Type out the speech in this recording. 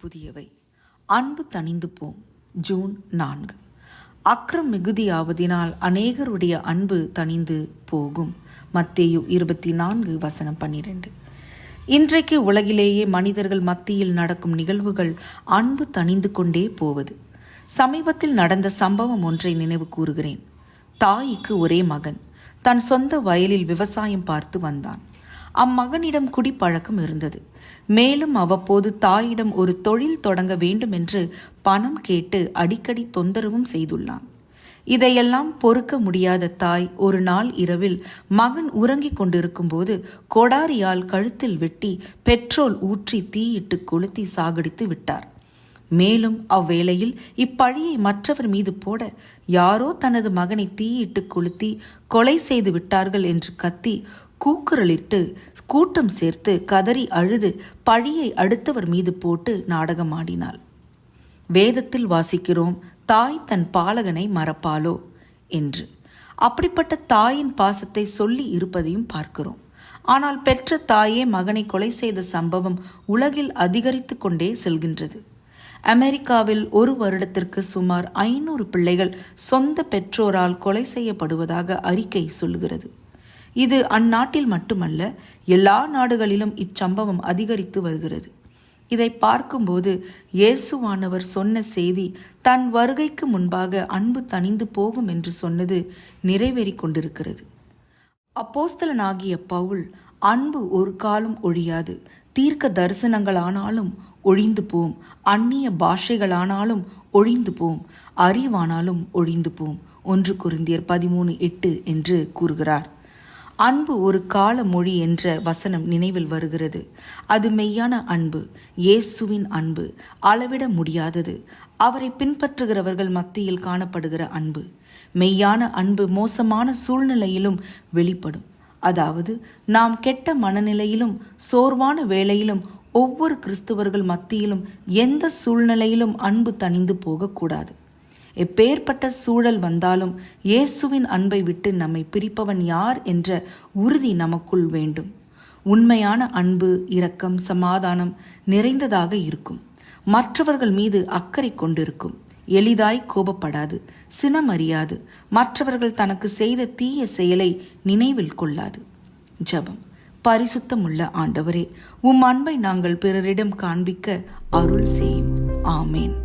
புதியவை. அன்பு தணிந்து போம். ஜூன் 4. அக்ரம் மிகுதியாவதினால் அநேகருடைய அன்பு தணிந்து போகும். மத்தேயு 24:12. இன்றைக்கு உலகிலேயே மனிதர்கள் மத்தியில் நடக்கும் நிகழ்வுகள் அன்பு தணிந்து கொண்டே போவது. சமீபத்தில் நடந்த சம்பவம் ஒன்றை நினைவு கூறுகிறேன். தாய்க்கு ஒரே மகன் தன் சொந்த வயலில் விவசாயம் பார்த்து வந்தான். அம்மகனிடம் குடிப்பழக்கம் இருந்தது. மேலும் அவ்வப்போது தாயிடம் ஒரு தொழில் தொடங்க வேண்டும் என்று பணம் கேட்டு அடிக்கடி தொந்தரவும் செய்துள்ளான். இதையெல்லாம் பொறுக்க முடியாத தாய் ஒரு நாள் இரவில் மகன் உறங்கிக் கொண்டிருக்கும் போது கோடாரியால் கழுத்தில் வெட்டி பெட்ரோல் ஊற்றி தீயிட்டு கொளுத்தி சாகடித்து விட்டார். மேலும் அவ்வேளையில் இப்பழியை மற்றவர் மீது போட யாரோ தனது மகனை தீயிட்டு கொளுத்தி கொலை செய்து விட்டார்கள் என்று கத்தி கூக்குரலிட்டு கூட்டம் சேர்த்து கதறி அழுது பழியை அடுத்தவர் மீது போட்டு நாடகமாடினாள். வேதத்தில் வாசிக்கிறோம், தாய் தன் பாலகனை மறப்பாளோ என்று. அப்படிப்பட்ட தாயின் பாசத்தை சொல்லி இருப்பதையும் பார்க்கிறோம். ஆனால் பெற்ற தாயே மகனை கொலை செய்த சம்பவம் உலகில் அதிகரித்து கொண்டே செல்கின்றது. அமெரிக்காவில் ஒரு வருடத்திற்கு சுமார் 500 பிள்ளைகள் சொந்த பெற்றோரால் கொலை செய்யப்படுவதாக அறிக்கை சொல்லுகிறது. இது அந்நாட்டில் மட்டுமல்ல, எல்லா நாடுகளிலும் இச்சம்பவம் அதிகரித்து வருகிறது. இதை பார்க்கும்போது இயேசுவானவர் சொன்ன செய்தி தன் வருகைக்கு முன்பாக அன்பு தணிந்து போகும் என்று சொன்னது நிறைவேறி கொண்டிருக்கிறது. அப்போஸ்தலனாகிய பவுல், அன்பு ஒரு காலம் ஒழியாது, தீர்க்க தரிசனங்களானாலும் ஒழிந்து போம், அந்நிய பாஷைகளானாலும் ஒழிந்து போம், அறிவானாலும் ஒழிந்து போம், 1 கொரிந்தியர் 13:8 என்று கூறுகிறார். அன்பு ஒரு கால மொழி என்ற வசனம் நினைவில் வருகிறது. அது மெய்யான அன்பு, இயேசுவின் அன்பு, அளவிட முடியாதது, அவரை பின்பற்றுகிறவர்கள் மத்தியில் காணப்படுகிற அன்பு. மெய்யான அன்பு மோசமான சூழ்நிலையிலும் வெளிப்படும். அதாவது நாம் கெட்ட மனநிலையிலும் சோர்வான வேளையிலும் ஒவ்வொரு கிறிஸ்தவர்கள் மத்தியிலும் எந்த சூழ்நிலையிலும் அன்பு தணிந்து போகக்கூடாது. எப்பேற்பட்ட சூழல் வந்தாலும் இயேசுவின் அன்பை விட்டு நம்மை பிரிப்பவன் யார் என்ற உறுதி நமக்குள் வேண்டும். உண்மையான அன்பு இரக்கம் சமாதானம் நிறைந்ததாக இருக்கும். மற்றவர்கள் மீது அக்கறை கொண்டிருக்கும். எளிதாய் கோபப்படாது, சினமறியாது, மற்றவர்கள் தனக்கு செய்த தீய செயலை நினைவில் கொள்ளாது. ஜெபம். பரிசுத்தமுள்ள ஆண்டவரே, உம் அன்பை நாங்கள் பிறரிடம் காண்பிக்க அருள் செய்யும். ஆமேன்.